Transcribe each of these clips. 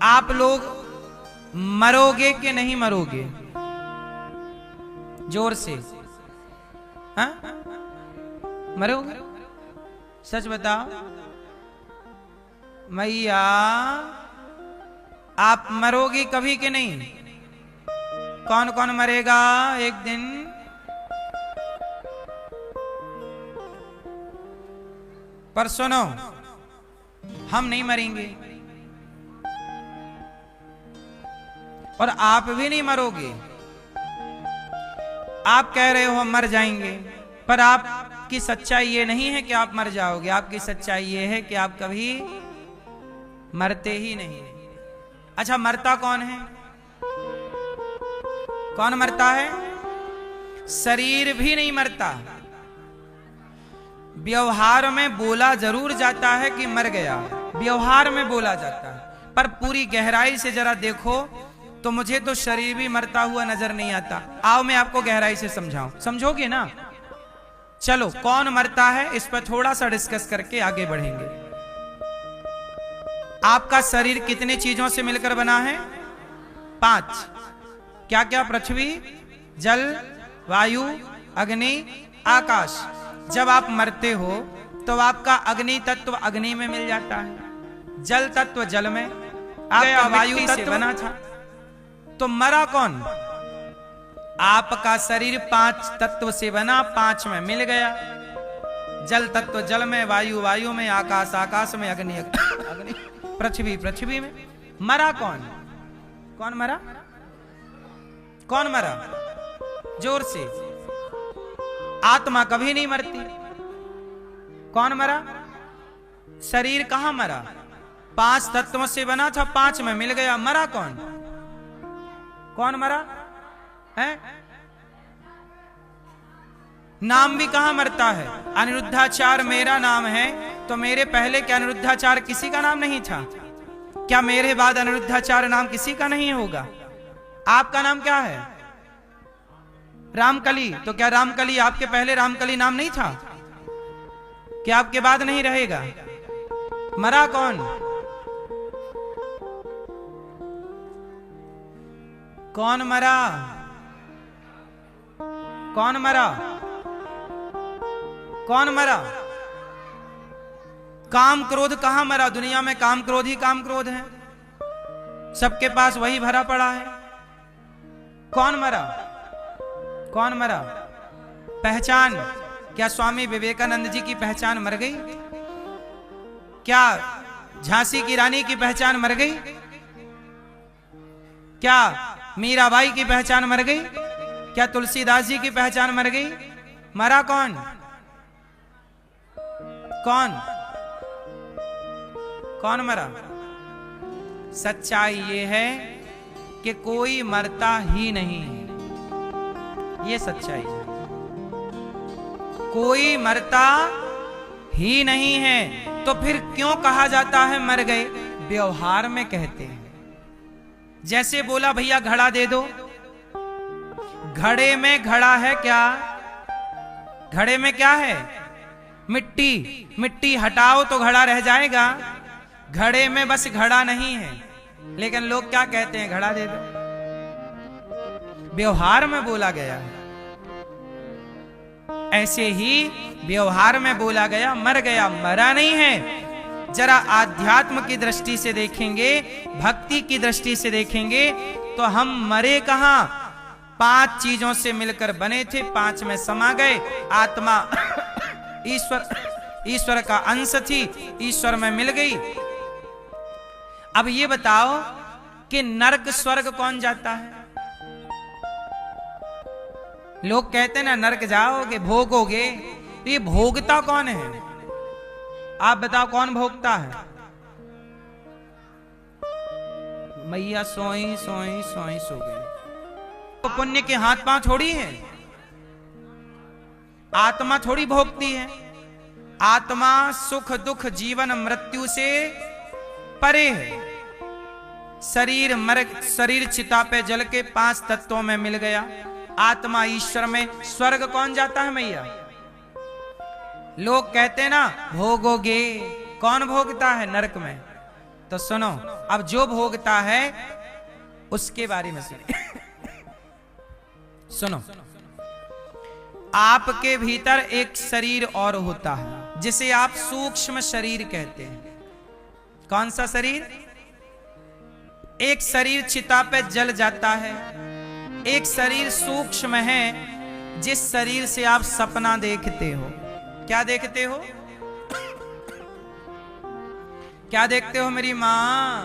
आप लोग मरोगे कि नहीं मरोगे? जोर से। हाँ, मरोगे? सच बताओ मैया, आप मरोगी कभी कि नहीं? कौन कौन मरेगा एक दिन? पर सुनो, हम नहीं मरेंगे और आप भी नहीं मरोगे। आप कह रहे हो हम मर जाएंगे, पर आपकी सच्चाई ये नहीं है कि आप मर जाओगे। आपकी सच्चाई ये है कि आप कभी मरते ही नहीं। अच्छा, मरता कौन है? कौन मरता है? शरीर भी नहीं मरता। व्यवहार में बोला जरूर जाता है कि मर गया, व्यवहार में बोला जाता है, पर पूरी गहराई से जरा देखो तो मुझे तो शरीर भी मरता हुआ नजर नहीं आता। आओ मैं आपको गहराई से समझाऊं, समझोगे ना? चलो, कौन मरता है इस पर थोड़ा सा डिस्कस करके आगे बढ़ेंगे। आपका शरीर कितने चीजों से मिलकर बना है? 5। क्या क्या? पृथ्वी, जल, वायु, अग्नि, आकाश। जब आप मरते हो तो आपका अग्नि तत्व अग्नि में मिल जाता है, जल तत्व जल में, आपका वायु तत्व बना था। तो मरा कौन? आपका शरीर 5 तत्व से बना, 5 में मिल गया। जल तत्व जल में, वायु वायु में, आकाश आकाश में, अग्नि अग्नि, पृथ्वी पृथ्वी में। मरा कौन? कौन मरा? कौन मरा? जोर से। आत्मा कभी नहीं मरती। कौन मरा? शरीर कहां मरा? 5 तत्वों से बना था, 5 में मिल गया। मरा कौन? कौन मरा है? नाम भी कहां मरता है? अनिरुद्धाचार मेरा नाम है, तो मेरे पहले क्या अनिरुद्धाचार किसी का नाम नहीं था? क्या मेरे बाद अनिरुद्धाचार नाम किसी का नहीं होगा? आपका नाम क्या है? रामकली। तो क्या रामकली आपके पहले रामकली नाम नहीं था? क्या आपके बाद नहीं रहेगा? मरा कौन? कौन मरा? कौन मरा? कौन मरा? काम क्रोध कहां मरा? दुनिया में काम क्रोध ही काम क्रोध है, सबके पास वही भरा पड़ा है। कौन मरा? कौन मरा? पहचान। क्या स्वामी विवेकानंद जी की पहचान मर गई? क्या झांसी की रानी की पहचान मर गई? क्या मीराबाई की पहचान मर गई? क्या तुलसीदास जी की पहचान मर गई? मरा कौन? कौन? कौन मरा? सच्चाई ये है कि कोई मरता ही नहीं है। ये सच्चाई है, कोई मरता ही नहीं है। तो फिर क्यों कहा जाता है मर गए? व्यवहार में कहते हैं। जैसे बोला भैया घड़ा दे दो, घड़े में घड़ा है क्या? घड़े में क्या है? मिट्टी। मिट्टी हटाओ तो घड़ा रह जाएगा। घड़े में बस घड़ा नहीं है, लेकिन लोग क्या कहते हैं? घड़ा दे दो। व्यवहार में बोला गया है। ऐसे ही व्यवहार में बोला गया, मर गया, मरा नहीं है। जरा आध्यात्म की दृष्टि से देखेंगे, भक्ति की दृष्टि से देखेंगे तो हम मरे कहां? 5 चीजों से मिलकर बने थे, 5 में समा गए। आत्मा ईश्वर का अंश थी, ईश्वर में मिल गई। अब ये बताओ कि नरक स्वर्ग कौन जाता है? लोग कहते हैं ना नरक जाओगे, भोगोगे। ये भोगता कौन है? आप बताओ कौन भोगता है? मैया सोई सोई सोई सो गई। तो पुण्य के हाथ पांव थोड़ी है, आत्मा थोड़ी भोगती है। आत्मा सुख दुख जीवन मृत्यु से परे है। शरीर चिता पे जल के 5 तत्वों में मिल गया। आत्मा ईश्वर में। स्वर्ग कौन जाता है मैया? लोग कहते हैं ना भोगोगे। कौन भोगता है? नरक में। तो सुनो, अब जो भोगता है उसके बारे में सुनो। आपके भीतर एक शरीर और होता है जिसे आप सूक्ष्म शरीर कहते हैं। कौन सा शरीर? एक शरीर चिता पे जल जाता है, एक शरीर सूक्ष्म है जिस शरीर से आप सपना देखते हो। क्या देखते हो? क्या देखते हो मेरी मां?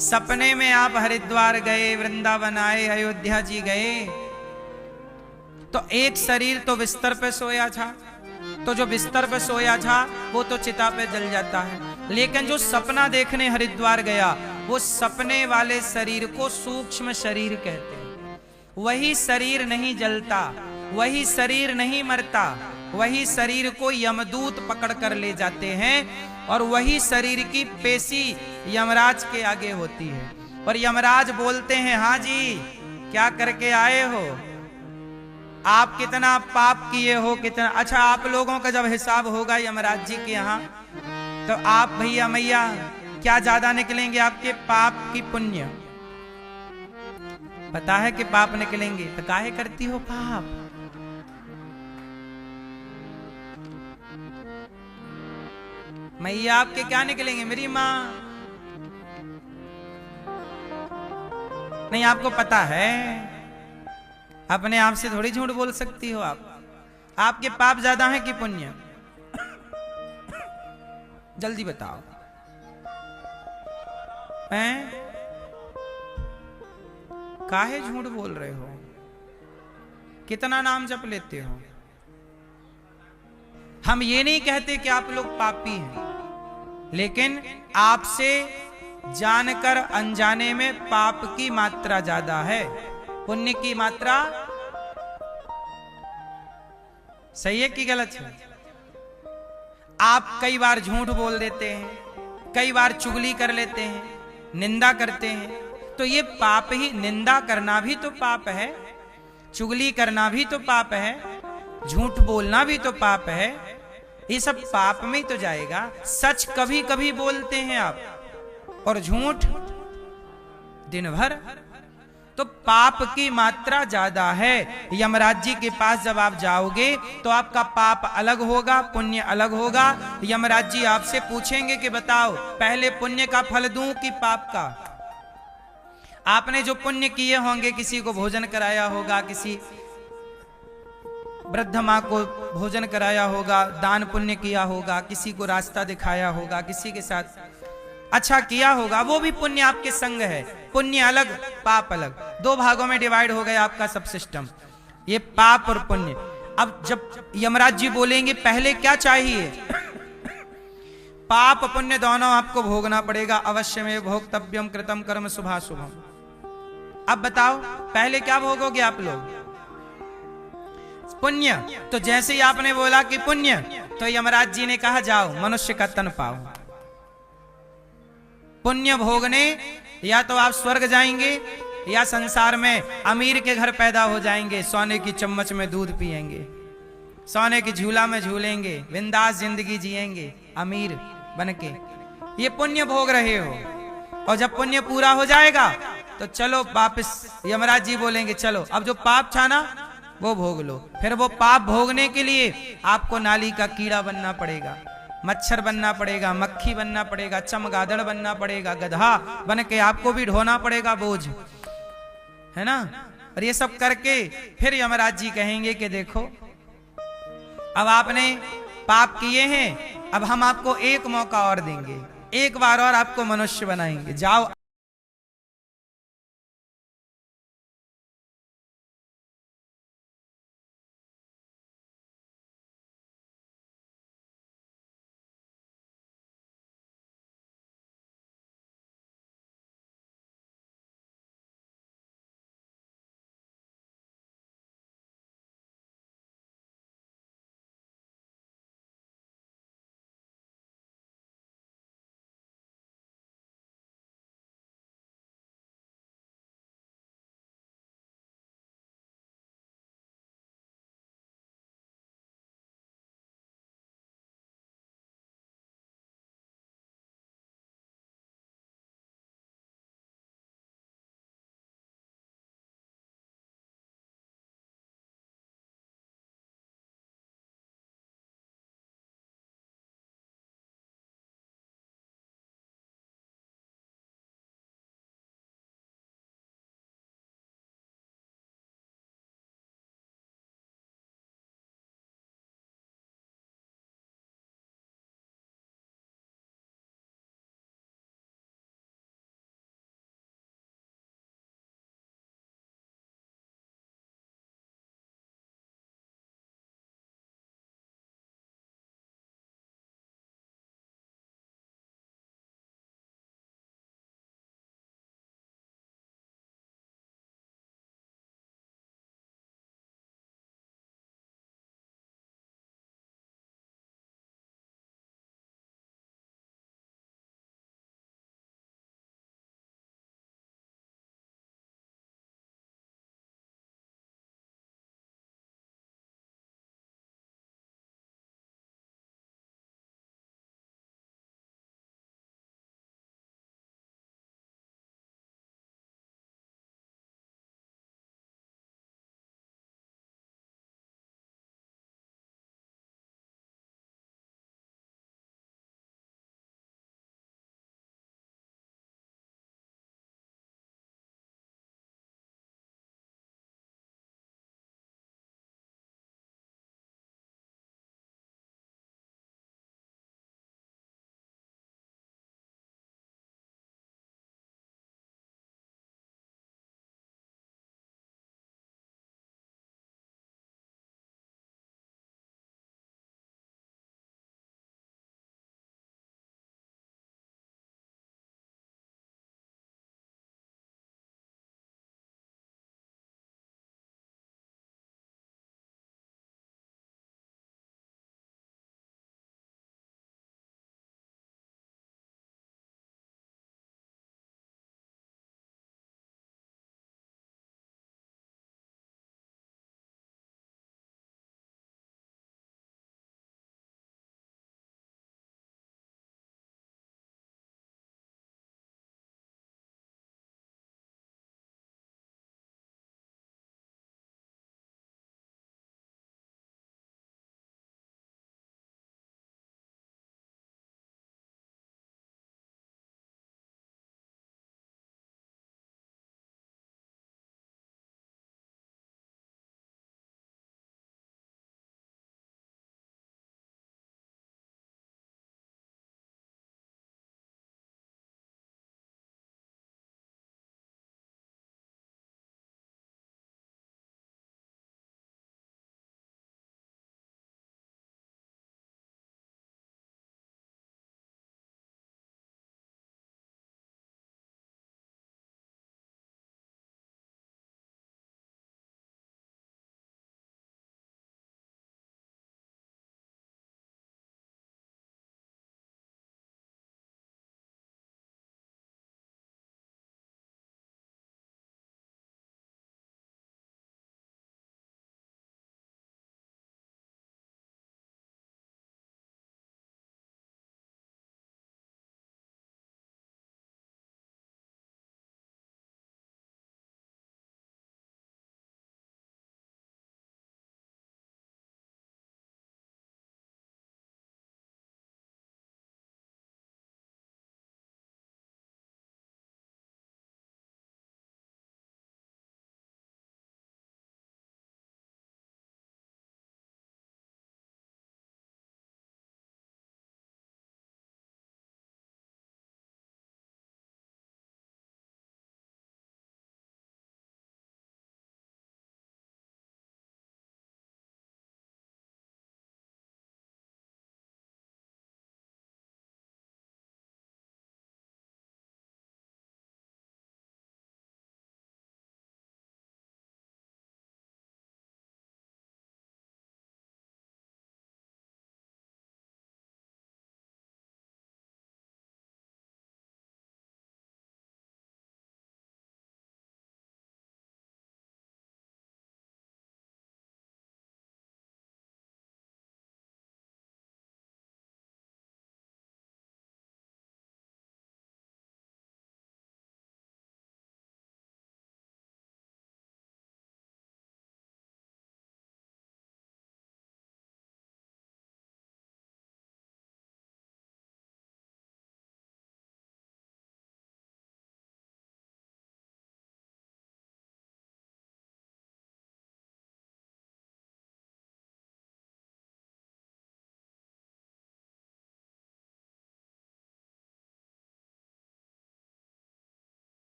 सपने में आप हरिद्वार गए, वृंदावन आए, अयोध्या जी गए, तो एक शरीर तो बिस्तर पे सोया था, तो जो बिस्तर पे सोया था वो तो चिता पे जल जाता है, लेकिन जो सपना देखने हरिद्वार गया वो सपने वाले शरीर को सूक्ष्म शरीर कहते हैं। वही शरीर नहीं जलता, वही शरीर नहीं मरता, वही शरीर को यमदूत पकड़ कर ले जाते हैं और वही शरीर की पेशी यमराज के आगे होती है और यमराज बोलते हैं, हाँ जी क्या करके आए हो, आप कितना पाप किए हो, कितना। अच्छा, आप लोगों का जब हिसाब होगा यमराज जी के यहाँ, तो आप भैया मैया क्या ज्यादा निकलेंगे, आपके पाप की पुण्य? पता है कि पाप निकलेंगे, तो काहे करती हो पाप? मैया आपके क्या निकलेंगे मेरी मां? नहीं, आपको पता है, अपने आप से थोड़ी झूठ बोल सकती हो आप। आपके पाप ज्यादा हैं कि पुण्य? जल्दी बताओ। हैं? काहे झूठ बोल रहे हो? कितना नाम जप लेते हो? हम ये नहीं कहते कि आप लोग पापी हैं, लेकिन आपसे जानकर अनजाने में पाप की मात्रा ज्यादा है, पुण्य की मात्रा सही है कि गलत है? आप कई बार झूठ बोल देते हैं, कई बार चुगली कर लेते हैं, निंदा करते हैं, तो ये पाप ही। निंदा करना भी तो पाप है, चुगली करना भी तो पाप है, झूठ बोलना भी तो पाप है, ये सब पाप में ही तो जाएगा। सच कभी कभी बोलते हैं आप और झूठ दिन भर, तो पाप की मात्रा ज्यादा है। यमराज जी के पास जब आप जाओगे तो आपका पाप अलग होगा, पुण्य अलग होगा। यमराज जी आपसे पूछेंगे कि बताओ पहले पुण्य का फल दूं कि पाप का? आपने जो पुण्य किए होंगे, किसी को भोजन कराया होगा, किसी वृद्ध माँ को भोजन कराया होगा, दान पुण्य किया होगा, किसी को रास्ता दिखाया होगा, किसी के साथ अच्छा किया होगा, वो भी पुण्य आपके संग है। पुण्य अलग, पाप अलग, दो भागों में डिवाइड हो गया आपका सब सिस्टम, ये पाप और पुण्य। अब जब यमराज जी बोलेंगे पहले क्या चाहिए, पाप पुण्य दोनों आपको भोगना पड़ेगा, अवश्य में भोक्तव्यम कृतम कर्म शुभाशुभम। अब बताओ पहले क्या भोगोगे आप लोग? पुण्य। तो जैसे ही आपने बोला कि पुण्य, तो यमराज जी ने कहा जाओ मनुष्य का तन पाओ। पुण्य भोगने या तो आप स्वर्ग जाएंगे या संसार में अमीर के घर पैदा हो जाएंगे, सोने की चम्मच में दूध पिएंगे, सोने की झूला में झूलेंगे, बिंदास जिंदगी जिएंगे अमीर बनके। ये पुण्य भोग रहे हो, और जब पुण्य पूरा हो जाएगा तो चलो वापस यमराज जी बोलेंगे चलो अब जो पाप था ना वो भोग लो। फिर वो पाप भोगने के लिए आपको नाली का कीड़ा बनना पड़ेगा, मच्छर बनना पड़ेगा, मक्खी बनना पड़ेगा, चमगादड़ बनना पड़ेगा, गधा बन के आपको भी ढोना पड़ेगा बोझ, है ना। और ये सब करके फिर यमराज जी कहेंगे कि देखो अब आपने पाप किए हैं, अब हम आपको एक मौका और देंगे, एक बार और आपको मनुष्य बनाएंगे, जाओ